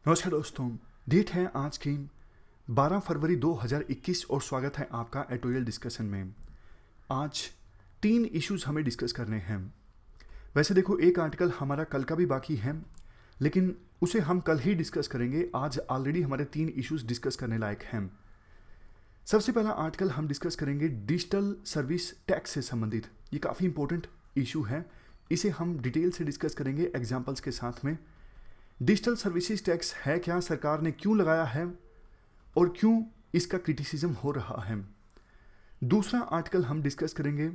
नमस्कार दोस्तों। डेट है आज की 12 फरवरी 2021 और स्वागत है आपका एटोरियल डिस्कशन में। आज 3 इश्यूज हमें डिस्कस करने हैं। वैसे देखो, एक आर्टिकल हमारा कल का भी बाकी है, लेकिन उसे हम कल ही डिस्कस करेंगे। आज ऑलरेडी हमारे 3 इश्यूज डिस्कस करने लायक हैं। सबसे पहला आर्टिकल हम डिस्कस करेंगे डिजिटल सर्विस टैक्स से संबंधित। ये काफ़ी इंपॉर्टेंट इशू है, इसे हम डिटेल से डिस्कस करेंगे एग्जाम्पल्स के साथ में। डिजिटल सर्विसेज टैक्स है क्या, सरकार ने क्यों लगाया है और क्यों इसका क्रिटिसिज्म हो रहा है। दूसरा आर्टिकल हम डिस्कस करेंगे,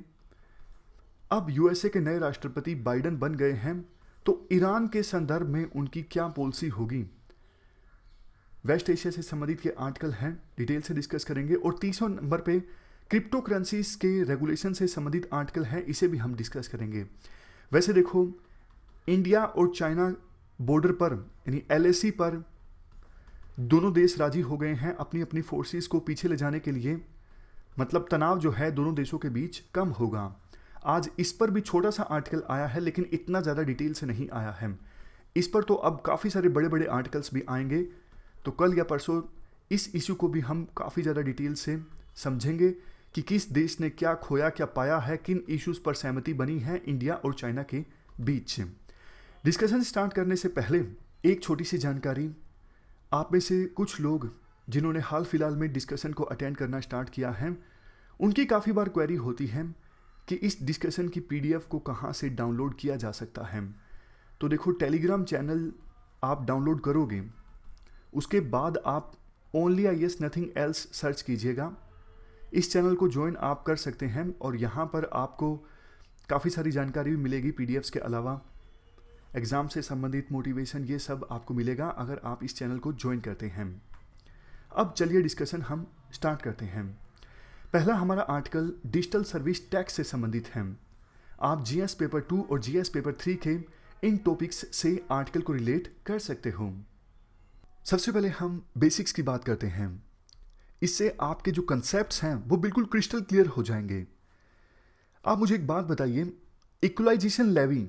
अब यूएसए के नए राष्ट्रपति बाइडन बन गए हैं, तो ईरान के संदर्भ में उनकी क्या पॉलिसी होगी। वेस्ट एशिया से संबंधित के आर्टिकल हैं, डिटेल से डिस्कस करेंगे। और तीसरा नंबर पे क्रिप्टो करेंसीज के रेगुलेशन से संबंधित आर्टिकल है, इसे भी हम डिस्कस करेंगे। वैसे देखो, इंडिया और चाइना बॉर्डर पर यानी एलएसी पर दोनों देश राजी हो गए हैं अपनी अपनी फोर्सेस को पीछे ले जाने के लिए। मतलब तनाव जो है दोनों देशों के बीच कम होगा। आज इस पर भी छोटा सा आर्टिकल आया है, लेकिन इतना ज़्यादा डिटेल से नहीं आया है। इस पर तो अब काफ़ी सारे बड़े बड़े आर्टिकल्स भी आएंगे, तो कल या परसों इस इशू को भी हम काफ़ी ज़्यादा डिटेल से समझेंगे कि किस देश ने क्या खोया क्या पाया है, किन इश्यूज़ पर सहमति बनी है इंडिया और चाइना के बीच। डिस्कशन स्टार्ट करने से पहले एक छोटी सी जानकारी। आप में से कुछ लोग जिन्होंने हाल फिलहाल में डिस्कशन को अटेंड करना स्टार्ट किया है, उनकी काफ़ी बार क्वेरी होती है कि इस डिस्कशन की पीडीएफ को कहाँ से डाउनलोड किया जा सकता है। तो देखो, टेलीग्राम चैनल आप डाउनलोड करोगे, उसके बाद आप only I S nothing else search कीजिएगा। इस चैनल को ज्वाइन आप कर सकते हैं और यहाँ पर आपको काफ़ी सारी जानकारी भी मिलेगी पीडीएफ्स के अलावा। एग्ज़ाम से संबंधित मोटिवेशन, ये सब आपको मिलेगा अगर आप इस चैनल को ज्वाइन करते हैं। अब चलिए डिस्कशन हम स्टार्ट करते हैं। पहला हमारा आर्टिकल डिजिटल सर्विस टैक्स से संबंधित है। आप जीएस पेपर 2 और जीएस पेपर 3 के इन टॉपिक्स से आर्टिकल को रिलेट कर सकते हो। सबसे पहले हम बेसिक्स की बात करते हैं। इससे आपके जो कंसेप्ट्स हैं वो बिल्कुल क्रिस्टल क्लियर हो जाएंगे। आप मुझे एक बात बताइए, इक्वलाइजेशन लेवी,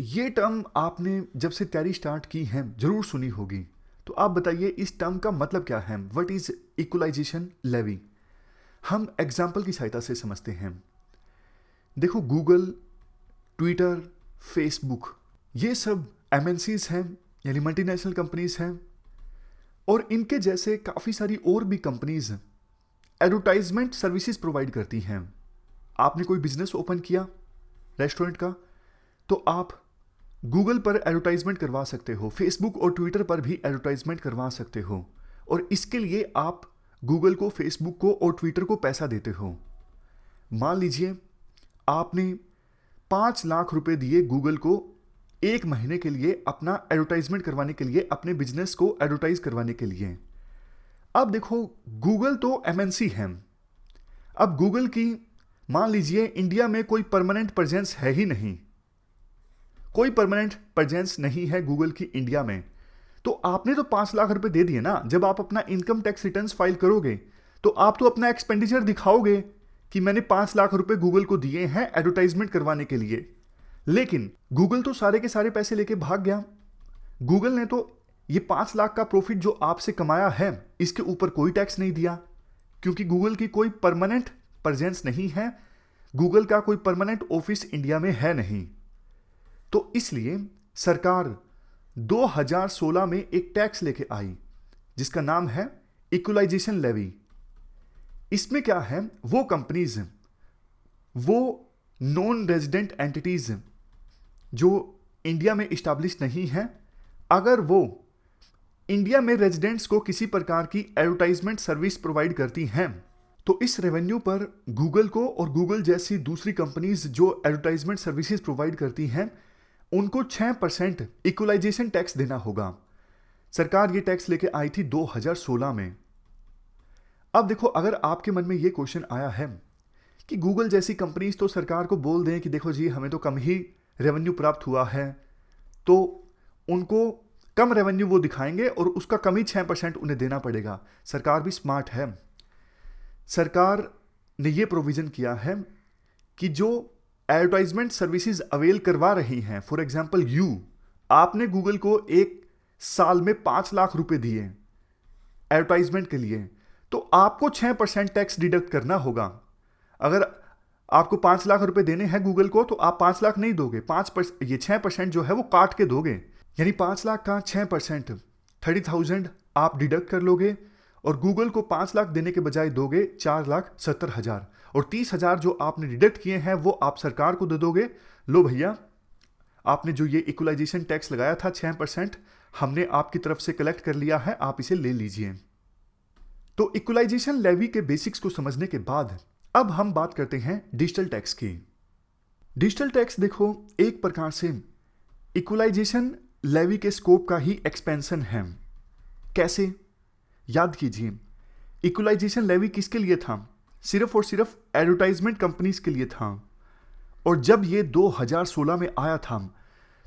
ये टर्म आपने जब से तैयारी स्टार्ट की है जरूर सुनी होगी। तो आप बताइए इस टर्म का मतलब क्या है। What is equalisation levy. हम एग्जाम्पल की सहायता से समझते हैं। देखो, गूगल, ट्विटर, फेसबुक, ये सब एमएनसीज हैं यानी मल्टीनेशनल कंपनीज हैं, और इनके जैसे काफ़ी सारी और भी कंपनीज एडवर्टाइजमेंट सर्विसेज प्रोवाइड करती हैं। आपने कोई बिजनेस ओपन किया रेस्टोरेंट का, तो आप गूगल पर एडवर्टाइजमेंट करवा सकते हो, फेसबुक और ट्विटर पर भी एडवर्टाइजमेंट करवा सकते हो, और इसके लिए आप गूगल को, फेसबुक को और ट्विटर को पैसा देते हो। मान लीजिए आपने 5 लाख रुपए दिए गूगल को 1 महीने के लिए अपना एडवर्टाइजमेंट करवाने के लिए, अपने बिजनेस को एडवर्टाइज करवाने के लिए। अब देखो, गूगल तो एमएनसी है। अब गूगल की मान लीजिए इंडिया में कोई परमानेंट प्रेजेंस है ही नहीं, कोई परमानेंट प्रेजेंस नहीं है गूगल की इंडिया में। तो आपने तो 5 लाख रुपए दे दिए ना। जब आप अपना इनकम टैक्स रिटर्न्स फाइल करोगे तो आप तो अपना एक्सपेंडिचर दिखाओगे कि मैंने 5 लाख रुपए गूगल को दिए हैं एडवर्टाइजमेंट करवाने के लिए। लेकिन गूगल तो सारे के सारे पैसे लेके भाग गया। गूगल ने तो ये 5 लाख का प्रॉफिट जो आपसे कमाया है, इसके ऊपर कोई टैक्स नहीं दिया, क्योंकि गूगल की कोई परमानेंट प्रेजेंस नहीं है, गूगल का कोई परमानेंट ऑफिस इंडिया में है नहीं। तो इसलिए सरकार 2016 में एक टैक्स लेके आई जिसका नाम है इक्वलाइजेशन लेवी। इसमें क्या है, वो कंपनीज, वो नॉन रेजिडेंट एंटिटीज जो इंडिया में इस्टेब्लिश नहीं है, अगर वो इंडिया में रेजिडेंट्स को किसी प्रकार की एडवर्टाइजमेंट सर्विस प्रोवाइड करती हैं, तो इस रेवेन्यू पर गूगल को और गूगल जैसी दूसरी कंपनीज जो एडवर्टाइजमेंट सर्विसेज प्रोवाइड करती हैं, उनको 6% इक्वलाइजेशन टैक्स देना होगा। सरकार ये टैक्स लेके आई थी 2016 में। अब देखो, अगर आपके मन में ये क्वेश्चन आया है कि गूगल जैसी कंपनीज तो सरकार को बोल दें कि देखो जी, हमें तो कम ही रेवेन्यू प्राप्त हुआ है, तो उनको कम रेवेन्यू वो दिखाएंगे और उसका कम ही 6% उन्हें देना पड़ेगा। सरकार भी स्मार्ट है। सरकार ने ये प्रोविजन किया है कि जो एडवर्टाइजमेंट सर्विसेज अवेल करवा रही हैं, फॉर एग्जांपल आपने गूगल को एक साल में 5 लाख रुपए दिए एडवर्टाइजमेंट के लिए, तो आपको 6% टैक्स डिडक्ट करना होगा। अगर आपको 5 लाख रुपए देने हैं गूगल को, तो आप 5 लाख नहीं दोगे, 5% ये 6% जो है वो काट के दोगे। यानी 5 लाख का 6% 30,000 आप डिडक्ट कर लोगे, और गूगल को 5 लाख देने के बजाय दोगे 4,70,000, और 30,000 जो आपने डिडक्ट किए हैं वो आप सरकार को दे दोगे। लो भैया, आपने जो ये इक्वलाइजेशन टैक्स लगाया था 6%, हमने आपकी तरफ से कलेक्ट कर लिया है, आप इसे ले लीजिए। तो इक्वलाइजेशन लेवी के बेसिक्स को समझने के बाद अब हम बात करते हैं डिजिटल टैक्स की। डिजिटल टैक्स देखो एक प्रकार से इक्वलाइजेशन लेवी के स्कोप का ही एक्सपेंशन है। कैसे? याद कीजिए, इक्वलाइजेशन लेवी किसके लिए था? सिर्फ और सिर्फ एडवर्टाइजमेंट कंपनीज के लिए था। और जब ये 2016 में आया था,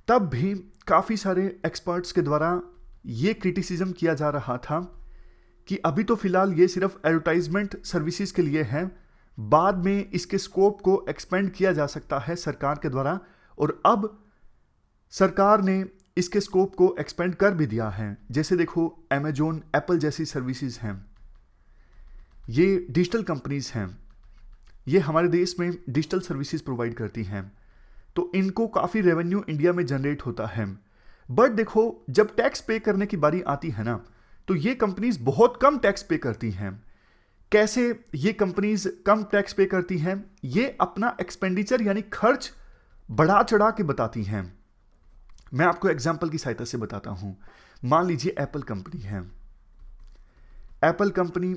तब भी काफ़ी सारे एक्सपर्ट्स के द्वारा ये क्रिटिसिज्म किया जा रहा था कि अभी तो फिलहाल ये सिर्फ एडवर्टाइजमेंट सर्विसेज के लिए है, बाद में इसके स्कोप को एक्सपेंड किया जा सकता है सरकार के द्वारा। और अब सरकार ने इसके स्कोप को एक्सपेंड कर भी दिया है। जैसे देखो, अमेजोन, एप्पल जैसी सर्विसेज हैं, ये डिजिटल कंपनीज हैं, ये हमारे देश में डिजिटल सर्विसेज प्रोवाइड करती हैं, तो इनको काफ़ी रेवेन्यू इंडिया में जनरेट होता है। बट देखो, जब टैक्स पे करने की बारी आती है ना, तो ये कंपनीज बहुत कम टैक्स पे करती हैं। कैसे ये कंपनीज कम टैक्स पे करती हैं? ये अपना एक्सपेंडिचर यानी खर्च बढ़ा चढ़ा के बताती हैं। मैं आपको एग्जांपल की सहायता से बताता हूं। मान लीजिए एप्पल कंपनी है, एप्पल कंपनी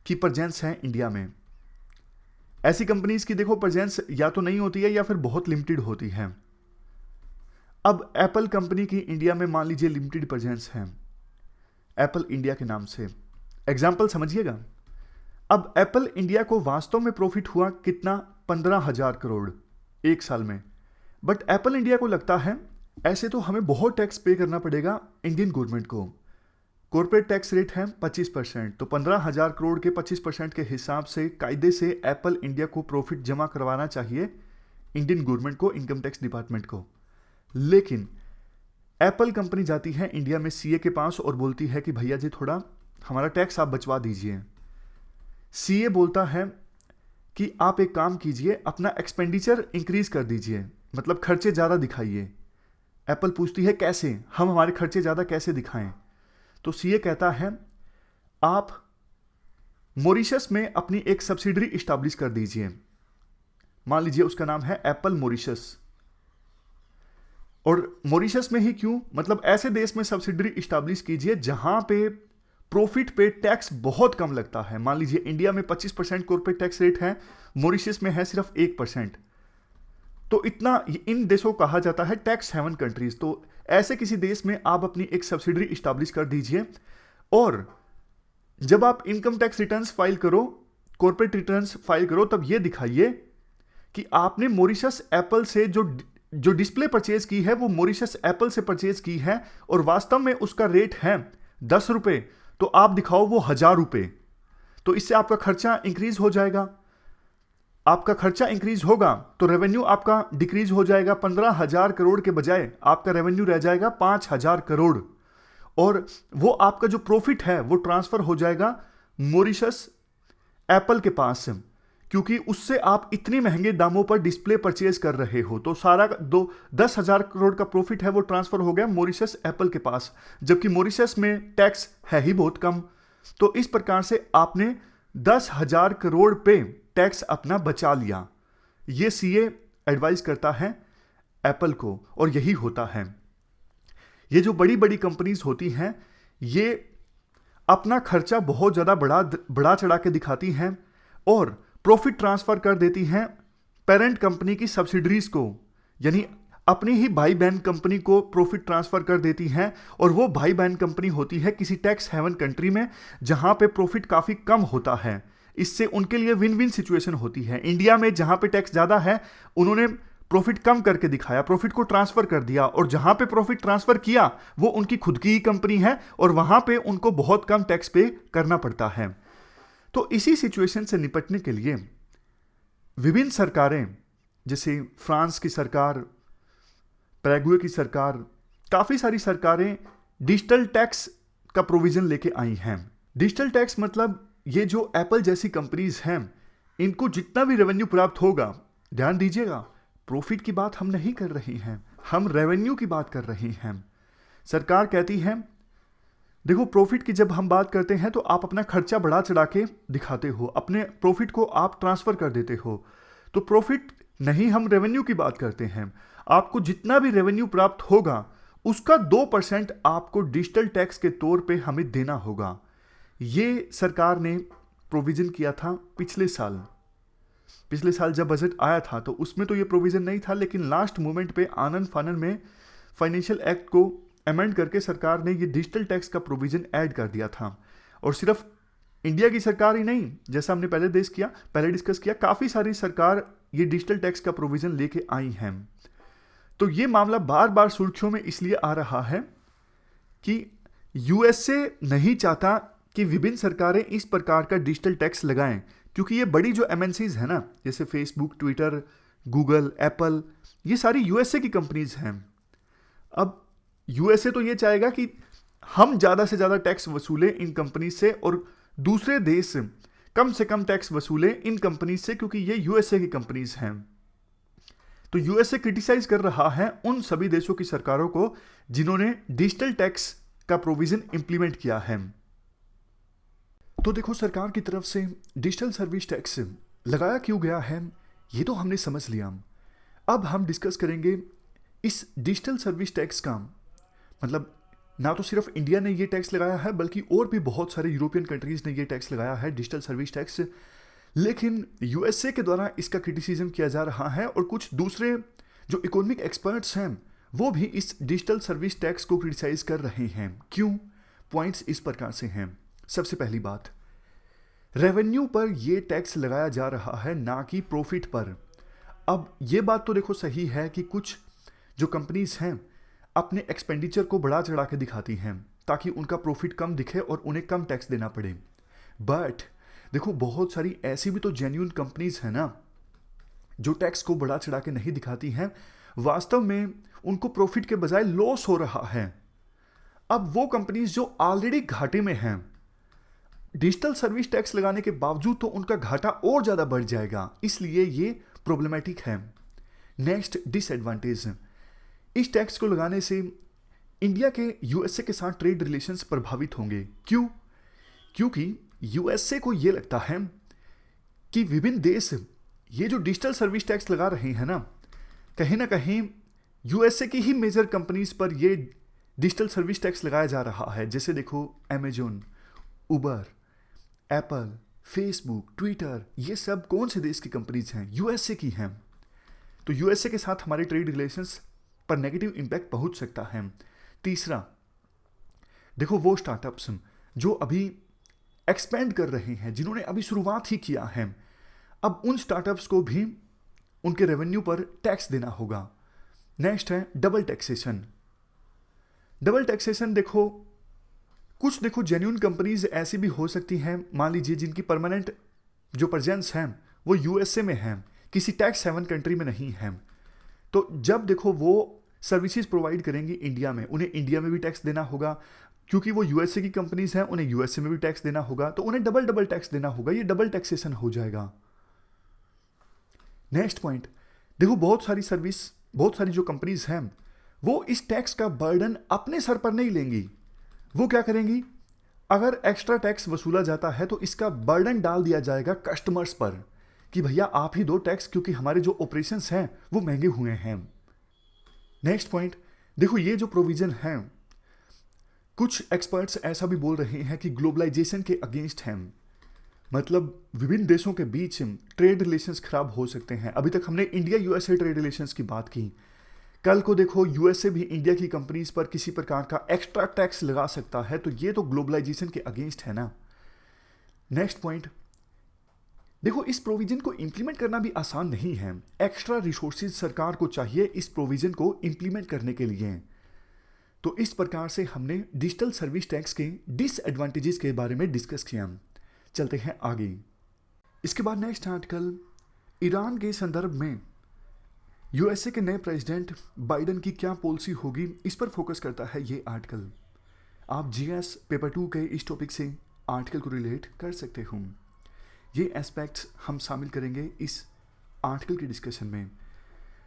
की प्रेजेंस है इंडिया में। ऐसी कंपनीज की देखो प्रेजेंस या तो नहीं होती है या फिर बहुत लिमिटेड होती है। अब एप्पल कंपनी की इंडिया में मान लीजिए लिमिटेड प्रेजेंस है, एप्पल इंडिया के नाम से। एग्जाम्पल समझिएगा। अब एप्पल इंडिया को वास्तव में प्रॉफिट हुआ कितना? 15,000 करोड़ एक साल में। बट एप्पल इंडिया को लगता है ऐसे तो हमें बहुत टैक्स पे करना पड़ेगा इंडियन गवर्नमेंट को। कॉर्पोरेट टैक्स रेट है 25%, तो 15,000 करोड़ के 25% के हिसाब से कायदे से एप्पल इंडिया को प्रॉफिट जमा करवाना चाहिए इंडियन गवर्नमेंट को, इनकम टैक्स डिपार्टमेंट को। लेकिन एप्पल कंपनी जाती है इंडिया में सीए के पास और बोलती है कि भैया जी थोड़ा हमारा टैक्स आप बचवा दीजिए। सीए बोलता है कि आप एक काम कीजिए, अपना एक्सपेंडिचर इंक्रीज कर दीजिए, मतलब खर्चे ज़्यादा दिखाइए। एप्पल पूछती है कैसे, हम हमारे खर्चे ज़्यादा कैसे दिखाएं? तो सीए कहता है आप मॉरिशस में अपनी एक सब्सिडरी इस्टेब्लिश कर दीजिए। मान लीजिए उसका नाम है एप्पल मॉरिशस। और मॉरिशस में ही क्यों? मतलब ऐसे देश में सब्सिडरी इस्टेब्लिश कीजिए जहां पे प्रॉफिट पे टैक्स बहुत कम लगता है। मान लीजिए इंडिया में 25% कॉर्पोरेट टैक्स रेट है, मॉरिशस में है सिर्फ 1%। तो इतना इन देशों को कहा जाता है टैक्स हेवन कंट्रीज। तो ऐसे किसी देश में आप अपनी एक सब्सिडरी इस्टेब्लिश कर दीजिए, और जब आप इनकम टैक्स रिटर्न्स फाइल करो, कॉर्पोरेट रिटर्न्स फाइल करो, तब ये दिखाइए कि आपने मॉरिशस एप्पल से जो डिस्प्ले परचेज की है वो मॉरिशस एप्पल से परचेज की है, और वास्तव में उसका रेट है 10 रुपए, तो आप दिखाओ वो 1,000 रुपए। तो इससे आपका खर्चा इंक्रीज हो जाएगा। आपका खर्चा इंक्रीज होगा तो रेवेन्यू आपका डिक्रीज हो जाएगा। 15,000 करोड़ के बजाय आपका रेवेन्यू रह जाएगा 5,000 करोड़, और वो आपका जो प्रॉफिट है वो ट्रांसफर हो जाएगा मॉरिशस एप्पल के पास, क्योंकि उससे आप इतने महंगे दामों पर डिस्प्ले परचेज कर रहे हो। तो सारा 10,000 करोड़ का प्रॉफिट है वो ट्रांसफर हो गया मॉरिशस एप्पल के पास, जबकि मॉरिशस में टैक्स है ही बहुत कम। तो इस प्रकार से आपने 10,000 करोड़ पे टैक्स अपना बचा लिया। ये सीए एडवाइस करता है एप्पल को, और यही होता है। ये जो बड़ी बड़ी कंपनीज होती हैं, ये अपना खर्चा बहुत ज़्यादा बढ़ा चढ़ा के दिखाती हैं और प्रॉफिट ट्रांसफर कर देती हैं पेरेंट कंपनी की सब्सिडरीज को, यानी अपनी ही भाई बहन कंपनी को प्रॉफिट ट्रांसफर कर देती हैं। और वो भाई बहन कंपनी होती है किसी टैक्स हेवन कंट्री में जहां पे प्रॉफिट काफ़ी कम होता है। इससे उनके लिए विन विन सिचुएशन होती है। इंडिया में जहां पे टैक्स ज़्यादा है, उन्होंने प्रॉफिट कम करके दिखाया, प्रॉफिट को ट्रांसफर कर दिया, और जहां पे प्रॉफिट ट्रांसफर किया वो उनकी खुद की ही कंपनी है और वहां पे उनको बहुत कम टैक्स पे करना पड़ता है। तो इसी सिचुएशन से निपटने के लिए विभिन्न सरकारें, जैसे फ्रांस की सरकार, पैराग्वे की सरकार, काफ़ी सारी सरकारें डिजिटल टैक्स का प्रोविजन लेके आई हैं। डिजिटल टैक्स मतलब ये जो एप्पल जैसी कंपनीज हैं, इनको जितना भी रेवेन्यू प्राप्त होगा, ध्यान दीजिएगा, प्रॉफिट की बात हम नहीं कर रहे हैं, हम रेवेन्यू की बात कर रहे हैं। सरकार कहती है, देखो प्रॉफिट की जब हम बात करते हैं तो आप अपना खर्चा बढ़ा चढ़ा के दिखाते हो, अपने प्रॉफिट को आप ट्रांसफर कर देते हो। तो प्रॉफिट नहीं, हम रेवेन्यू की बात करते हैं। आपको जितना भी रेवेन्यू प्राप्त होगा उसका 2% आपको डिजिटल टैक्स के तौर पे हमें देना होगा। ये सरकार ने प्रोविजन किया था पिछले साल जब बजट आया था तो उसमें तो ये प्रोविजन नहीं था, लेकिन लास्ट मोमेंट पे आनन फानन में फाइनेंशियल एक्ट को अमेंड करके सरकार ने ये डिजिटल टैक्स का प्रोविजन ऐड कर दिया था। और सिर्फ इंडिया की सरकार ही नहीं, जैसा हमने पहले डिस्कस किया, काफ़ी सारी सरकार ये डिजिटल टैक्स का प्रोविजन लेके आई हैं। तो ये मामला बार बार सुर्खियों में इसलिए आ रहा है कि यूएसए नहीं चाहता कि विभिन्न सरकारें इस प्रकार का डिजिटल टैक्स लगाएं, क्योंकि ये बड़ी जो एमएनसीज है ना, जैसे फेसबुक, ट्विटर, गूगल, एप्पल, ये सारी यूएसए की कंपनीज हैं। अब यूएसए तो ये चाहेगा कि हम ज़्यादा से ज़्यादा टैक्स वसूलें इन कंपनीज से और दूसरे देश कम से कम टैक्स वसूलें इन कंपनीज से, क्योंकि ये यूएसए की कंपनीज हैं। तो यूएसए क्रिटिसाइज कर रहा है उन सभी देशों की सरकारों को जिन्होंने डिजिटल टैक्स का प्रोविजन इंप्लीमेंट किया है। तो देखो, सरकार की तरफ से डिजिटल सर्विस टैक्स लगाया क्यों गया है, ये तो हमने समझ लिया। अब हम डिस्कस करेंगे इस डिजिटल सर्विस टैक्स का मतलब, ना तो सिर्फ इंडिया ने ये टैक्स लगाया है बल्कि और भी बहुत सारे यूरोपियन कंट्रीज ने ये टैक्स लगाया है, डिजिटल सर्विस टैक्स। लेकिन यूएसए के द्वारा इसका क्रिटिसिज्म किया जा रहा है और कुछ दूसरे जो इकोनॉमिक एक्सपर्ट्स हैं वो भी इस डिजिटल सर्विस टैक्स को क्रिटिसाइज कर रहे हैं। क्यों? पॉइंट्स इस प्रकार से हैं। सबसे पहली बात, रेवेन्यू पर यह टैक्स लगाया जा रहा है, ना कि प्रॉफिट पर। अब ये बात तो देखो सही है कि कुछ जो कंपनीज हैं अपने एक्सपेंडिचर को बढ़ा चढ़ा के दिखाती हैं ताकि उनका प्रॉफिट कम दिखे और उन्हें कम टैक्स देना पड़े। बट देखो, बहुत सारी ऐसी भी तो जेन्युइन कंपनीज हैं ना जो टैक्स को बढ़ा चढ़ा के नहीं दिखाती हैं, वास्तव में उनको प्रॉफिट के बजाय लॉस हो रहा है। अब वो कंपनीज जो ऑलरेडी घाटे में हैं, डिजिटल सर्विस टैक्स लगाने के बावजूद तो उनका घाटा और ज्यादा बढ़ जाएगा, इसलिए ये प्रॉब्लमेटिक है। नेक्स्ट डिसएडवांटेज, इस टैक्स को लगाने से इंडिया के यूएसए के साथ ट्रेड रिलेशंस प्रभावित होंगे। क्यों? क्योंकि यूएसए को यह लगता है कि विभिन्न देश ये जो डिजिटल सर्विस टैक्स लगा रहे हैं ना कहीं यूएसए की ही मेजर कंपनीज पर ये डिजिटल सर्विस टैक्स लगाया जा रहा है। जैसे देखो, अमेजोन, उबर, एप्पल, फेसबुक, ट्विटर, ये सब कौन से देश की कंपनीज हैं? यूएसए की हैं। तो यूएसए के साथ हमारे ट्रेड रिलेशंस पर नेगेटिव इंपैक्ट पहुंच सकता है। तीसरा, देखो वो स्टार्टअप्स जो अभी एक्सपेंड कर रहे हैं, जिन्होंने अभी शुरुआत ही किया है, अब उन स्टार्टअप्स को भी उनके रेवेन्यू पर टैक्स देना होगा। नेक्स्ट है डबल टैक्सेशन। डबल टैक्सेशन देखो जेन्युइन कंपनीज ऐसी भी हो सकती हैं, मान लीजिए जिनकी परमानेंट जो प्रेजेंस है वो यूएसए में है, किसी टैक्स हेवन कंट्री में नहीं है। तो जब देखो वो सर्विसेज प्रोवाइड करेंगी इंडिया में, उन्हें इंडिया में भी टैक्स देना होगा, क्योंकि वो यूएसए की कंपनीज हैं, उन्हें यूएसए में भी टैक्स देना होगा, तो उन्हें डबल टैक्स देना होगा। ये डबल टैक्सेशन हो जाएगा। नेक्स्ट पॉइंट, देखो बहुत सारी जो कंपनीज हैं वो इस टैक्स का बर्डन अपने सर पर नहीं लेंगी। वो क्या करेंगी? अगर एक्स्ट्रा टैक्स वसूला जाता है तो इसका बर्डन डाल दिया जाएगा कस्टमर्स पर कि भैया आप ही दो टैक्स, क्योंकि हमारे जो ऑपरेशंस हैं वो महंगे हुए हैं। नेक्स्ट पॉइंट, देखो ये जो प्रोविजन है, कुछ एक्सपर्ट्स ऐसा भी बोल रहे हैं कि ग्लोबलाइजेशन के अगेंस्ट हैं, मतलब विभिन्न देशों के बीच ट्रेड रिलेशंस खराब हो सकते हैं। अभी तक हमने इंडिया यूएसए ट्रेड रिलेशंस की बात की, कल को देखो यूएसए भी इंडिया की कंपनीज पर किसी प्रकार का एक्स्ट्रा टैक्स लगा सकता है, तो ये तो ग्लोबलाइजेशन के अगेंस्ट है ना। नेक्स्ट पॉइंट, देखो इस प्रोविजन को इंप्लीमेंट करना भी आसान नहीं है। एक्स्ट्रा रिसोर्सेज सरकार को चाहिए इस प्रोविजन को इंप्लीमेंट करने के लिए। तो इस प्रकार से हमने डिजिटल सर्विस टैक्स के डिसएडवांटेजेस के बारे में डिस्कस किया। चलते हैं आगे। इसके बाद नेक्स्ट आर्टिकल, ईरान के संदर्भ में यूएसए के नए प्रेसिडेंट बाइडेन की क्या पॉलिसी होगी, इस पर फोकस करता है ये आर्टिकल। आप जीएस पेपर 2 के इस टॉपिक से आर्टिकल को रिलेट कर सकते हो। ये एस्पेक्ट्स हम शामिल करेंगे इस आर्टिकल के डिस्कशन में।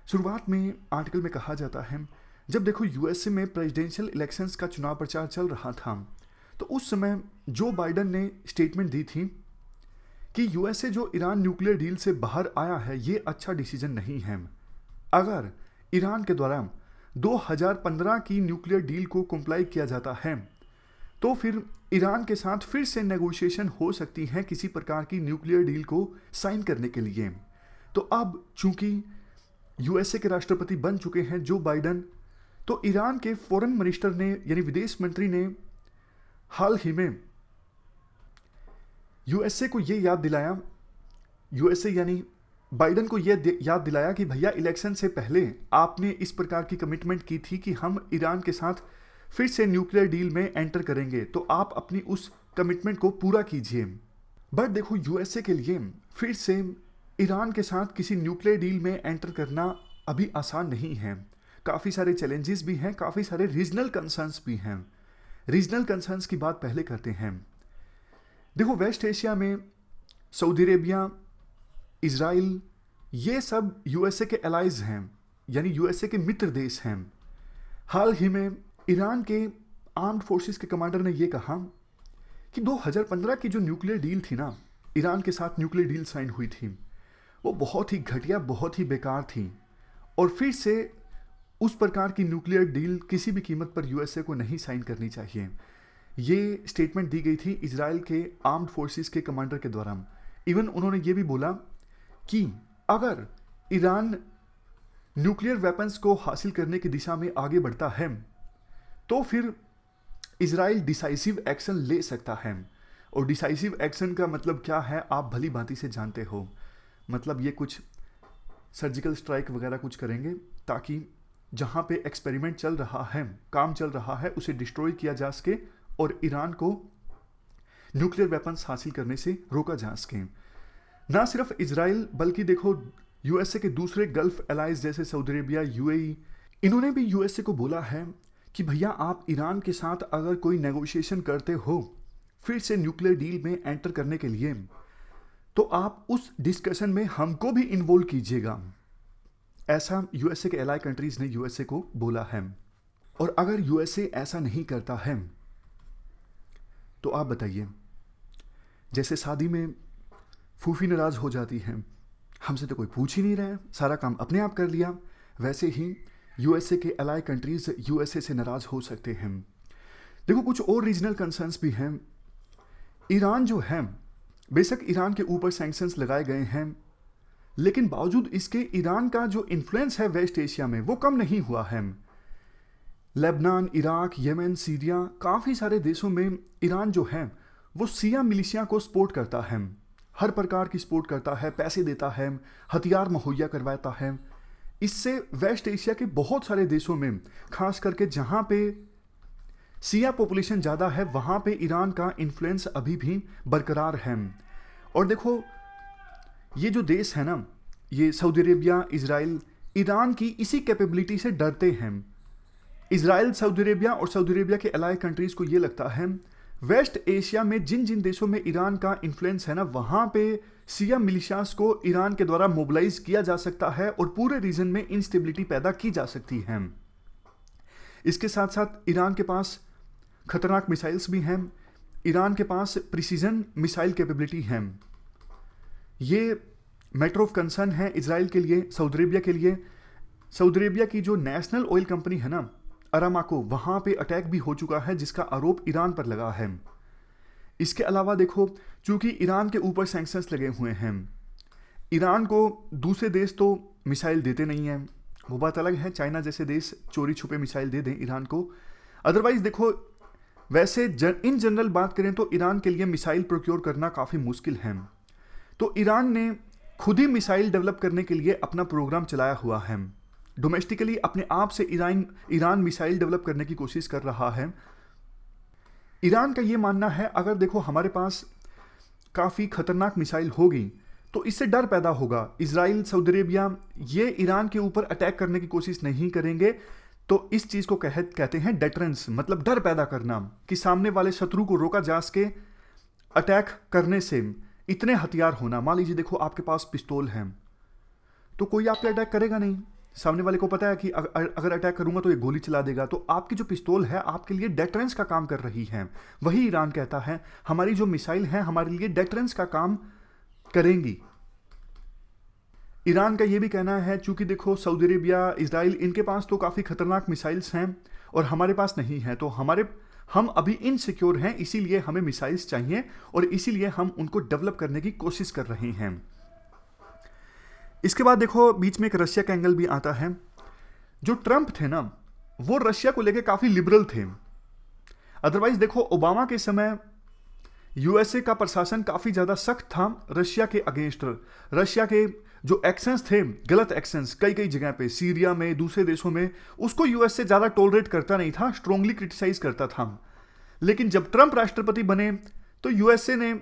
शुरुआत में आर्टिकल में कहा जाता है, जब देखो यूएसए में प्रेसिडेंशियल इलेक्शंस का चुनाव प्रचार चल रहा था, तो उस समय जो बाइडन ने स्टेटमेंट दी थी कि यूएसए जो ईरान न्यूक्लियर डील से बाहर आया है, ये अच्छा डिसीजन नहीं है। अगर ईरान के द्वारा 2015 की न्यूक्लियर डील को कंप्लाई किया जाता है, तो फिर ईरान के साथ फिर से नेगोशिएशन हो सकती है किसी प्रकार की न्यूक्लियर डील को साइन करने के लिए। तो अब चूंकि यूएसए के राष्ट्रपति बन चुके हैं जो बाइडन, तो ईरान के फॉरेन मिनिस्टर ने यानी विदेश मंत्री ने हाल ही में यूएसए को ये याद दिलाया, यूएसए यानी बाइडन को ये याद दिलाया कि भैया इलेक्शन से पहले आपने इस प्रकार की कमिटमेंट की थी कि हम ईरान के साथ फिर से न्यूक्लियर डील में एंटर करेंगे, तो आप अपनी उस कमिटमेंट को पूरा कीजिए। बट देखो यूएसए के लिए फिर से ईरान के साथ किसी न्यूक्लियर डील में एंटर करना अभी आसान नहीं है। काफ़ी सारे चैलेंजेस भी हैं, काफ़ी सारे रीजनल कंसर्न्स भी हैं। रीजनल कंसर्न्स की बात पहले करते हैं। देखो वेस्ट एशिया में सऊदी अरेबिया, इजराइल, ये सब यूएसए के एलाइज हैं, यानी यूएसए के मित्र देश हैं। हाल ही में ईरान के आर्म्ड फोर्सेस के कमांडर ने यह कहा कि 2015 की जो न्यूक्लियर डील थी ना, ईरान के साथ न्यूक्लियर डील साइन हुई थी, वो बहुत ही घटिया, बहुत ही बेकार थी, और फिर से उस प्रकार की न्यूक्लियर डील किसी भी कीमत पर यूएसए को नहीं साइन करनी चाहिए। ये स्टेटमेंट दी गई थी इजराइल के आर्म्ड फोर्सेस के कमांडर के द्वारा। इवन उन्होंने ये भी बोला कि अगर ईरान न्यूक्लियर वेपन्स को हासिल करने की दिशा में आगे बढ़ता है, तो फिर इजराइल डिसाइसिव एक्शन ले सकता है। और डिसाइसिव एक्शन का मतलब क्या है आप भली भांति से जानते हो। मतलब ये कुछ सर्जिकल स्ट्राइक वगैरह कुछ करेंगे ताकि जहाँ पे एक्सपेरिमेंट चल रहा है, काम चल रहा है, उसे डिस्ट्रॉय किया जा सके और ईरान को न्यूक्लियर वेपन्स हासिल करने से रोका जा सके। ना सिर्फ इजराइल बल्कि देखो यूएसए के दूसरे गल्फ एलाइज जैसे सऊदी अरेबिया, यूएई, इन्होंने भी यूएसए को बोला है कि भैया आप ईरान के साथ अगर कोई नेगोशिएशन करते हो फिर से न्यूक्लियर डील में एंटर करने के लिए, तो आप उस डिस्कशन में हमको भी इन्वॉल्व कीजिएगा। ऐसा यूएसए के एलाई कंट्रीज ने यूएसए को बोला है। और अगर यूएसए ऐसा नहीं करता है तो आप बताइए, जैसे शादी में फूफी नाराज हो जाती है, हमसे तो कोई पूछ ही नहीं रहा है, सारा काम अपने आप कर लिया, वैसे ही यूएसए के एलाई कंट्रीज यूएसए से नाराज हो सकते हैं। देखो कुछ और रीजनल कंसर्न्स भी हैं। ईरान जो है, बेशक ईरान के ऊपर सैंक्शंस लगाए गए हैं, लेकिन बावजूद इसके ईरान का जो इन्फ्लुएंस है वेस्ट एशिया में वो कम नहीं हुआ है। लेबनान, इराक, यमन, सीरिया, काफ़ी सारे देशों में ईरान जो है वो शिया मिलिशिया को सपोर्ट करता है, हर प्रकार की सपोर्ट करता है, पैसे देता है, हथियार मुहैया करवाता है। इससे वेस्ट एशिया के बहुत सारे देशों में, खास करके जहाँ पे शिया पॉपुलेशन ज़्यादा है, वहाँ पे ईरान का इन्फ्लुएंस अभी भी बरकरार है। और देखो ये जो देश है ना, ये सऊदी अरेबिया, इजराइल, ईरान की इसी कैपेबिलिटी से डरते हैं। इजराइल, सऊदी अरेबिया और सऊदी अरेबिया के अलाई कंट्रीज़ को ये लगता है वेस्ट एशिया में जिन जिन देशों में ईरान का इन्फ्लुएंस है ना, वहाँ पे शिया मिलिशियास को ईरान के द्वारा मोबिलाइज किया जा सकता है और पूरे रीजन में इंस्टेबिलिटी पैदा की जा सकती है। इसके साथ साथ ईरान के पास खतरनाक मिसाइल्स भी हैं, ईरान के पास प्रिसीजन मिसाइल कैपेबिलिटी है। ये मैटर ऑफ कंसर्न है इजराइल के लिए, सऊदी अरेबिया के लिए। सऊदी अरेबिया की जो नेशनल ऑयल कंपनी है ना, अरामाको, वहाँ पे अटैक भी हो चुका है जिसका आरोप ईरान पर लगा है। इसके अलावा देखो, चूंकि ईरान के ऊपर सैंक्शंस लगे हुए हैं, ईरान को दूसरे देश तो मिसाइल देते नहीं हैं, वो बात अलग है, चाइना जैसे देश चोरी छुपे मिसाइल दे दें ईरान को। अदरवाइज देखो वैसे इन जनरल बात करें तो ईरान के लिए मिसाइल प्रोक्योर करना काफ़ी मुश्किल है। तो ईरान ने खुद ही मिसाइल डेवलप करने के लिए अपना प्रोग्राम चलाया हुआ है। डोमेस्टिकली अपने आप से ईरान मिसाइल डेवलप करने की कोशिश कर रहा है। ईरान का ये मानना है अगर देखो हमारे पास काफ़ी खतरनाक मिसाइल होगी तो इससे डर पैदा होगा। इजराइल, सऊदी अरेबिया ये ईरान के ऊपर अटैक करने की कोशिश नहीं करेंगे तो इस चीज को कहते हैं डेटरेंस, मतलब डर पैदा करना कि सामने वाले शत्रु को रोका जा सके अटैक करने से। इतने हथियार होना, मान लीजिए देखो आपके पास पिस्तौल है तो कोई आप पे अटैक करेगा नहीं, सामने वाले को पता है कि अगर अटैक करूंगा तो ये गोली चला देगा, तो आपकी जो पिस्तौल है आपके लिए डेटरेंस का काम कर रही है। वही ईरान कहता है हमारी जो मिसाइल है हमारे लिए डेटरेंस का काम करेंगी। ईरान का ये भी कहना है चूंकि देखो सऊदी अरेबिया, इजराइल, इनके पास तो काफ़ी खतरनाक मिसाइल्स हैं और हमारे पास नहीं है, तो हम अभी इनसिक्योर हैं, इसीलिए हमें मिसाइल्स चाहिए और इसीलिए हम उनको डेवलप करने की कोशिश कर रहे हैं। इसके बाद देखो बीच में एक रशिया का एंगल भी आता है। जो ट्रंप थे ना वो रशिया को लेकर काफ़ी लिबरल थे। अदरवाइज देखो ओबामा के समय यूएसए का प्रशासन काफ़ी ज़्यादा सख्त था रशिया के अगेंस्ट। रशिया के जो एक्शंस थे, गलत एक्शंस कई जगह पे, सीरिया में, दूसरे देशों में, उसको यूएसए ज़्यादा टॉलरेट करता नहीं था, स्ट्रोंगली क्रिटिसाइज करता था। लेकिन जब ट्रंप राष्ट्रपति बने तो यूएसए ने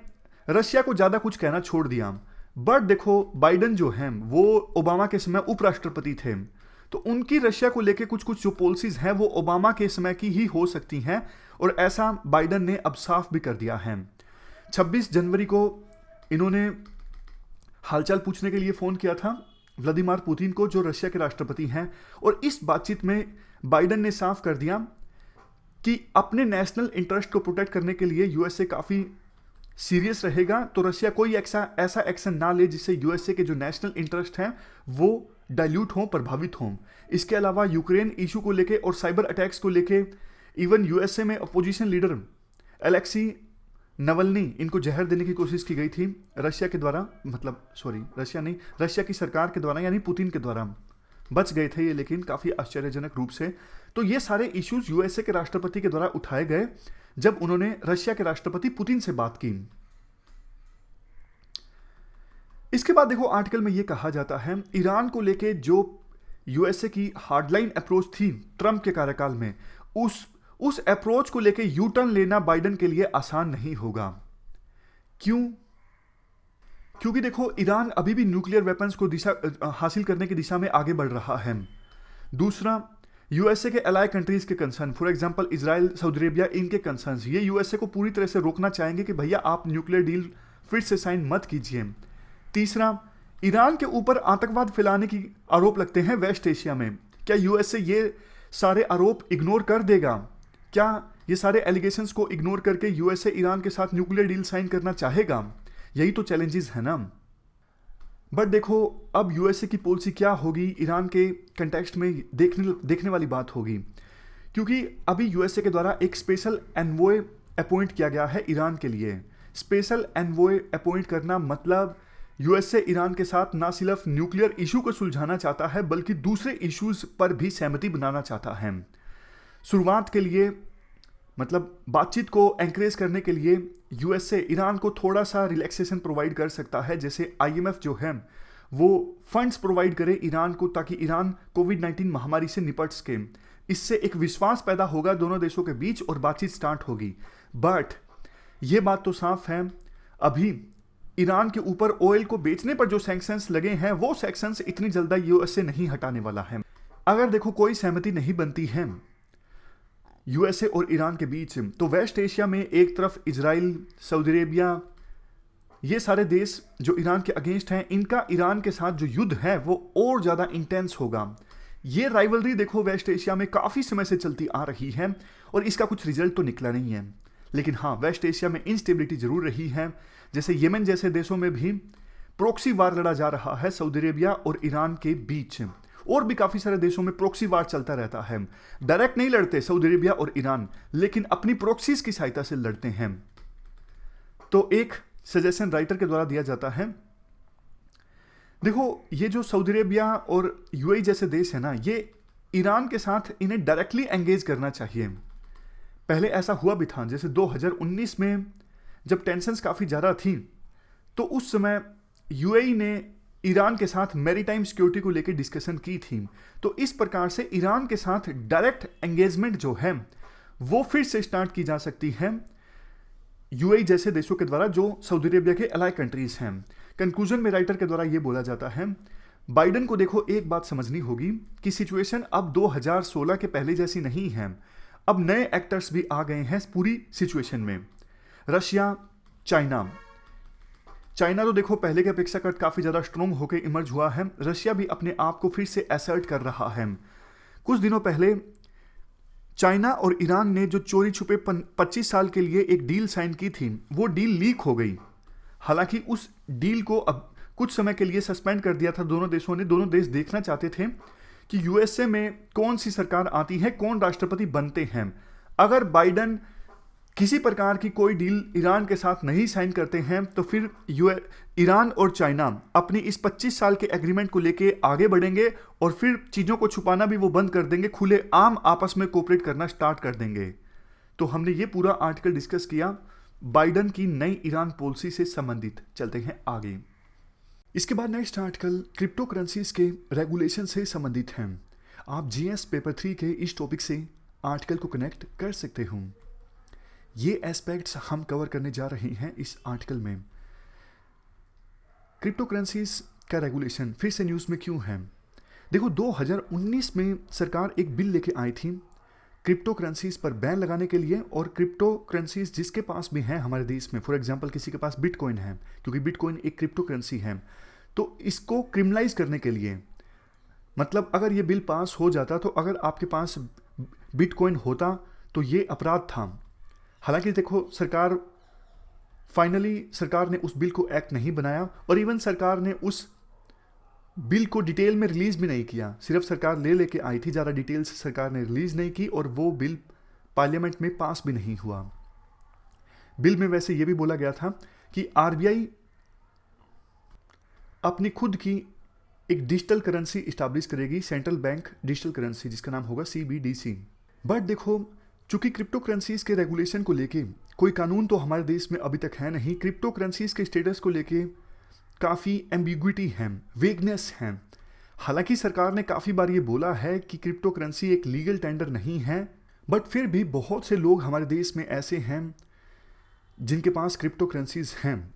रशिया को ज़्यादा कुछ कहना छोड़ दिया। बट देखो बाइडन जो हैं वो ओबामा के समय उपराष्ट्रपति थे, तो उनकी रशिया को लेके कुछ जो पॉलिसीज हैं वो ओबामा के समय की ही हो सकती हैं, और ऐसा बाइडन ने अब साफ भी कर दिया है। 26 जनवरी को इन्होंने हालचाल पूछने के लिए फ़ोन किया था व्लादिमीर पुतिन को, जो रशिया के राष्ट्रपति हैं, और इस बातचीत में बाइडन ने साफ कर दिया कि अपने नेशनल इंटरेस्ट को प्रोटेक्ट करने के लिए यूएसए काफ़ी सीरियस रहेगा, तो रशिया कोई ऐसा एक्शन ना ले जिससे यूएसए के जो नेशनल इंटरेस्ट हैं वो डाइल्यूट हों, प्रभावित हों। इसके अलावा यूक्रेन इशू को लेके और साइबर अटैक्स को लेके इवन यूएसए में अपोजिशन लीडर एलेक्सी नवल्नी, इनको जहर देने की कोशिश की गई थी रशिया के द्वारा, रशिया की सरकार के द्वारा, यानी पुतिन के द्वारा। बच गए थे ये लेकिन काफ़ी आश्चर्यजनक रूप से। तो ये सारे इश्यूज यूएसए के राष्ट्रपति के द्वारा उठाए गए जब उन्होंने रशिया के राष्ट्रपति पुतिन से बात की। इसके बाद देखो आर्टिकल में ये कहा जाता है ईरान को लेके जो यूएसए की हार्डलाइन अप्रोच थी ट्रंप के कार्यकाल में, उस अप्रोच को लेके यू टर्न लेना बाइडन के लिए आसान नहीं होगा। क्यों? क्योंकि देखो ईरान अभी भी न्यूक्लियर वेपन्स को हासिल करने की दिशा में आगे बढ़ रहा है। दूसरा, यूएसए के अलाइ कंट्रीज के concern, for example Israel, Saudi Arabia, इनके कंसर्न्स, ये यूएसए को पूरी तरह से रोकना चाहेंगे कि भैया आप न्यूक्लियर डील फिर से साइन मत कीजिए। तीसरा, ईरान के ऊपर आतंकवाद फैलाने की आरोप लगते हैं वेस्ट एशिया में। क्या यूएसए ये सारे आरोप इग्नोर कर देगा? क्या ये सारे एलिगेशंस को इग्नोर करके यूएसए ईरान के साथ न्यूक्लियर डील साइन करना चाहेगा? यही तो चैलेंजेस है ना। बट देखो अब यूएसए की पॉलिसी क्या होगी ईरान के कंटेक्स्ट में देखने वाली बात होगी, क्योंकि अभी यूएसए के द्वारा एक स्पेशल एनवॉय अपॉइंट किया गया है ईरान के लिए। स्पेशल एनवॉय अपॉइंट करना मतलब यूएसए ईरान के साथ ना सिर्फ न्यूक्लियर इशू को सुलझाना चाहता है बल्कि दूसरे इश्यूज पर भी सहमति बनाना चाहता है। शुरुआत के लिए मतलब बातचीत को एंकरेज करने के लिए यूएसए ईरान को थोड़ा सा रिलैक्सेशन प्रोवाइड कर सकता है, जैसे आईएमएफ जो है वो फंड्स प्रोवाइड करे ईरान को ताकि ईरान कोविड-19 महामारी से निपट सके। इससे एक विश्वास पैदा होगा दोनों देशों के बीच और बातचीत स्टार्ट होगी। बट ये बात तो साफ है अभी ईरान के ऊपर ऑयल को बेचने पर जो सैंक्शंस लगे हैं वो सैंक्शंस इतनी जल्दी यूएसए नहीं हटाने वाला है। अगर देखो कोई सहमति नहीं बनती है यूएसए और ईरान के बीच, तो वेस्ट एशिया में एक तरफ इजराइल, सऊदी अरेबिया, ये सारे देश जो ईरान के अगेंस्ट हैं, इनका ईरान के साथ जो युद्ध है वो और ज़्यादा इंटेंस होगा। ये राइवलरी देखो वेस्ट एशिया में काफ़ी समय से चलती आ रही है और इसका कुछ रिजल्ट तो निकला नहीं है, लेकिन हाँ वेस्ट एशिया में इंस्टेबिलिटी जरूर रही है। जैसे येमेन जैसे देशों में भी प्रॉक्सी वार लड़ा जा रहा है सऊदी अरेबिया और ईरान के बीच, और भी काफ़ी सारे देशों में प्रॉक्सी वार चलता रहता है। डायरेक्ट नहीं लड़ते सऊदी अरेबिया और ईरान, लेकिन अपनी प्रॉक्सीज की सहायता से लड़ते हैं। तो एक सजेशन राइटर के द्वारा दिया जाता है, देखो ये जो सऊदी अरेबिया और यूएई जैसे देश है ना, ये ईरान के साथ इन्हें डायरेक्टली एंगेज करना चाहिए। पहले ऐसा हुआ भी था, जैसे 2019 में जब टेंशन्स काफ़ी ज़्यादा थी तो उस समय यूएई ने ईरान के साथ मैरीटाइम सिक्योरिटी को लेकर डिस्कशन की थी। तो इस प्रकार से ईरान के साथ डायरेक्ट एंगेजमेंट जो है वो फिर से स्टार्ट की जा सकती है यूएई जैसे देशों के द्वारा जो सऊदी अरेबिया के अलाइ कंट्रीज हैं। कंक्लूजन में राइटर के द्वारा ये बोला जाता है, बाइडन को देखो एक बात समझनी होगी कि सिचुएशन अब 2016 के पहले जैसी नहीं है। अब नए एक्टर्स भी आ गए हैं पूरी सिचुएशन में। रशिया, चाइना तो देखो पहले के अपेक्षा काफी ज्यादा स्ट्रॉन्ग होकर इमर्ज हुआ है। रशिया भी अपने आप को फिर से असर्ट कर रहा है। कुछ दिनों पहले चाइना और ईरान ने जो चोरी छुपे 25 साल के लिए एक डील साइन की थी, वो डील लीक हो गई। हालांकि उस डील को अब कुछ समय के लिए सस्पेंड कर दिया था दोनों देशों ने। दोनों देश देखना चाहते थे कि यूएसए में कौन सी सरकार आती है, कौन राष्ट्रपति बनते हैं। अगर बाइडन किसी प्रकार की कोई डील ईरान के साथ नहीं साइन करते हैं तो फिर ईरान और चाइना अपनी इस 25 साल के एग्रीमेंट को लेके आगे बढ़ेंगे और फिर चीज़ों को छुपाना भी वो बंद कर देंगे, खुले आम आपस में कोऑपरेट करना स्टार्ट कर देंगे। तो हमने ये पूरा आर्टिकल डिस्कस किया बाइडन की नई ईरान पॉलिसी से संबंधित। चलते हैं आगे। इसके बाद नेक्स्ट आर्टिकल क्रिप्टो करेंसीज के रेगुलेशन से संबंधित है। आप जीएस पेपर 3 के इस टॉपिक से आर्टिकल को कनेक्ट कर सकते हो। ये एस्पेक्ट्स हम कवर करने जा रहे हैं इस आर्टिकल में। क्रिप्टो करेंसीज का रेगुलेशन फिर से न्यूज़ में क्यों है? देखो 2019 में सरकार एक बिल लेके आई थी क्रिप्टो करेंसीज पर बैन लगाने के लिए। और क्रिप्टो करेंसीज जिसके पास भी हैं हमारे देश में, फॉर एग्जांपल किसी के पास बिटकॉइन है, क्योंकि बिटकॉइन एक क्रिप्टो करेंसी है, तो इसको क्रिमिनलाइज करने के लिए, मतलब अगर ये बिल पास हो जाता तो अगर आपके पास बिटकॉइन होता तो ये अपराध था। हालांकि देखो सरकार ने उस बिल को एक्ट नहीं बनाया और इवन सरकार ने उस बिल को डिटेल में रिलीज भी नहीं किया। सिर्फ सरकार लेके आई थी, ज़्यादा डिटेल्स सरकार ने रिलीज नहीं की और वो बिल पार्लियामेंट में पास भी नहीं हुआ। बिल में वैसे ये भी बोला गया था कि आरबीआई अपनी खुद की एक डिजिटल करेंसी इस्टेब्लिश करेगी, सेंट्रल बैंक डिजिटल करेंसी, जिसका नाम होगा CBDC। बट देखो चूंकि क्रिप्टो करेंसीज के रेगुलेशन को लेके कोई कानून तो हमारे देश में अभी तक है नहीं। क्रिप्टो करेंसीज के स्टेटस को लेके काफ़ी एम्बिग्विटी है, वेगनेस है। हालांकि सरकार ने काफ़ी बार ये बोला है कि क्रिप्टो करेंसी एक लीगल टेंडर नहीं है, बट फिर भी बहुत से लोग हमारे देश में ऐसे हैं जिनके पास क्रिप्टो करेंसीज हैं।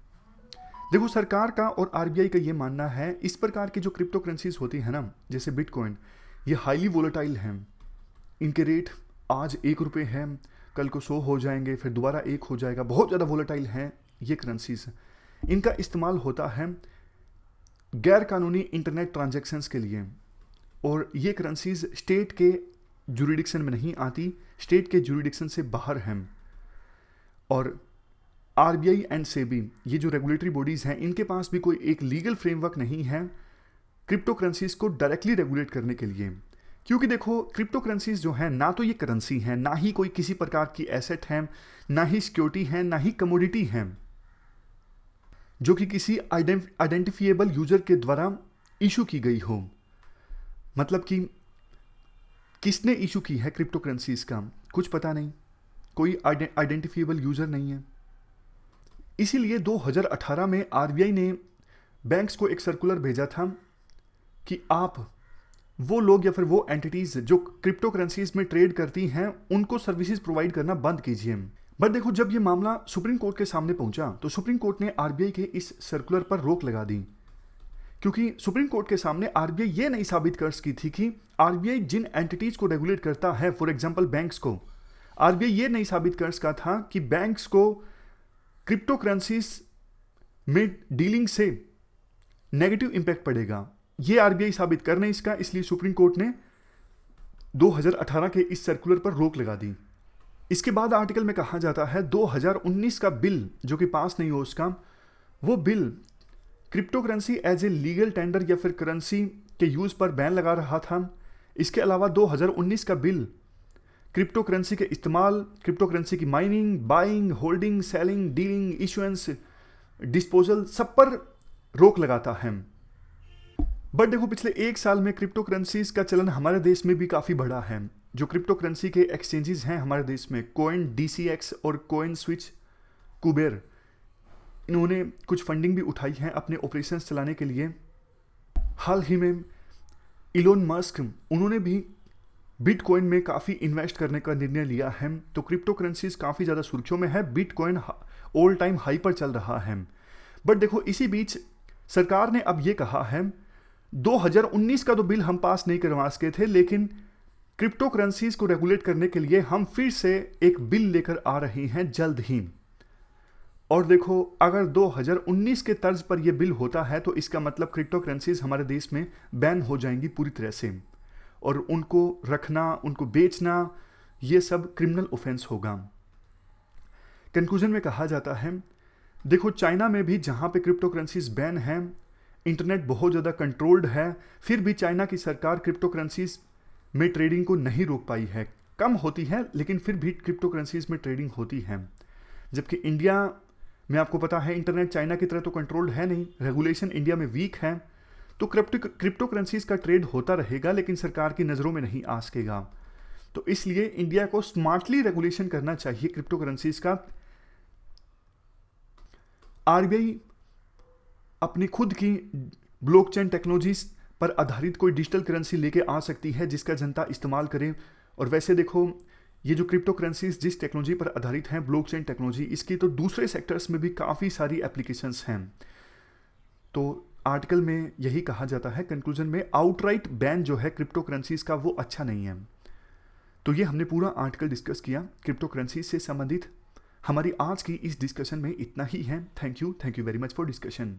देखो सरकार का और आरबीआई का ये मानना है इस प्रकार की जो क्रिप्टो करेंसीज होती है ना, जैसे बिटकॉइन, ये हाईली वोलेटाइल हैं। इनके रेट आज 1 रुपये है, कल को 100 हो जाएंगे, फिर दोबारा 1 हो जाएगा। बहुत ज़्यादा वोलेटाइल हैं ये करेंसीज। इनका इस्तेमाल होता है गैर कानूनी इंटरनेट ट्रांजैक्शंस के लिए और ये करेंसीज स्टेट के जुरिडिक्शन में नहीं आती, स्टेट के जुरिडिक्शन से बाहर हैं। और आरबीआई एंड सेबी, ये जो रेगुलेटरी बॉडीज़ हैं, इनके पास भी कोई एक लीगल फ्रेमवर्क नहीं है क्रिप्टो करेंसीज को डायरेक्टली रेगुलेट करने के लिए। क्योंकि देखो क्रिप्टो करेंसीज जो है ना तो ये करेंसी है, ना ही कोई किसी प्रकार की एसेट है, ना ही सिक्योरिटी है, ना ही कमोडिटी है जो कि किसी आइडेंटिफिएबल यूजर के द्वारा इशू की गई हो। मतलब कि किसने इशू की है क्रिप्टो करेंसीज का कुछ पता नहीं, कोई आइडेंटिफिएबल यूजर नहीं है। इसीलिए 2018 में आरबीआई ने बैंक्स को एक सर्कुलर भेजा था कि आप वो लोग या फिर वो एंटिटीज जो क्रिप्टो करेंसीज में ट्रेड करती हैं उनको सर्विसेज प्रोवाइड करना बंद कीजिए। बट देखो जब ये मामला सुप्रीम कोर्ट के सामने पहुंचा तो सुप्रीम कोर्ट ने आरबीआई के इस सर्कुलर पर रोक लगा दी, क्योंकि सुप्रीम कोर्ट के सामने आरबीआई ये नहीं साबित कर सकी थी कि आरबीआई जिन एंटिटीज को रेगुलेट करता है, फॉर एग्जांपल बैंक्स को, आरबीआई ये नहीं साबित कर सका था कि बैंक्स को क्रिप्टो करेंसीज में डीलिंग से नेगेटिव इंपैक्ट पड़ेगा। ये आरबीआई साबित कर नहीं इसका, इसलिए सुप्रीम कोर्ट ने 2018 के इस सर्कुलर पर रोक लगा दी। इसके बाद आर्टिकल में कहा जाता है 2019 का बिल जो कि पास नहीं हो उसका, वो bill crypto currency as a legal tender या फिर करेंसी के यूज पर बैन लगा रहा था। इसके अलावा 2019 का बिल क्रिप्टो करेंसी के इस्तेमाल, क्रिप्टो करेंसी की mining, buying, holding, selling, dealing, issuance, disposal सब पर रोक लगाता है। बट देखो पिछले 1 साल में क्रिप्टो करेंसीज का चलन हमारे देश में भी काफ़ी बढ़ा है। जो क्रिप्टो करेंसी के एक्सचेंजेस हैं हमारे देश में, कोइन DCX और कोइन स्विच कुबेर, इन्होंने कुछ फंडिंग भी उठाई है अपने ऑपरेशंस चलाने के लिए। हाल ही में इलोन मस्क, उन्होंने भी बिटकॉइन में काफ़ी इन्वेस्ट करने का निर्णय लिया है। तो क्रिप्टो करेंसीज काफ़ी ज़्यादा सुर्खियों में है, बिटकॉइन ऑल टाइम हाई पर चल रहा है। बट देखो इसी बीच सरकार ने अब ये कहा है 2019 का तो बिल हम पास नहीं करवा सके थे, लेकिन क्रिप्टो करेंसीज को रेगुलेट करने के लिए हम फिर से एक बिल लेकर आ रहे हैं जल्द ही। और देखो, अगर 2019 के तर्ज पर यह बिल होता है तो इसका मतलब क्रिप्टो करेंसीज हमारे देश में बैन हो जाएंगी पूरी तरह से, और उनको रखना, उनको बेचना, ये सब क्रिमिनल ऑफेंस होगा। कंक्लूजन में कहा जाता है, देखो चाइना में भी जहां पे क्रिप्टो करेंसीज बैन है, इंटरनेट बहुत ज़्यादा कंट्रोल्ड है, फिर भी चाइना की सरकार क्रिप्टो करेंसीज में ट्रेडिंग को नहीं रोक पाई है। कम होती है लेकिन फिर भी क्रिप्टो करेंसीज में ट्रेडिंग होती है। जबकि इंडिया में आपको पता है इंटरनेट चाइना की तरह तो कंट्रोल्ड है नहीं, रेगुलेशन इंडिया में वीक है, तो क्रिप्टो करेंसीज का ट्रेड होता रहेगा लेकिन सरकार की नज़रों में नहीं आ सकेगा। तो इसलिए इंडिया को स्मार्टली रेगुलेशन करना चाहिए क्रिप्टो करेंसीज का। आरबीआई अपनी खुद की ब्लॉकचेन टेक्नोलॉजीज पर आधारित कोई डिजिटल करेंसी लेके आ सकती है जिसका जनता इस्तेमाल करे। और वैसे देखो, ये जो क्रिप्टो करेंसीज जिस टेक्नोलॉजी पर आधारित हैं, ब्लॉकचेन टेक्नोलॉजी, इसकी तो दूसरे सेक्टर्स में भी काफ़ी सारी एप्लीकेशंस हैं। तो आर्टिकल में यही कहा जाता है कंक्लूजन में, आउटराइट बैन जो है क्रिप्टो करेंसीज का वो अच्छा नहीं है। तो ये हमने पूरा आर्टिकल डिस्कस किया क्रिप्टो करेंसीज से संबंधित। हमारी आज की इस डिस्कशन में इतना ही है। Thank you very much for discussion.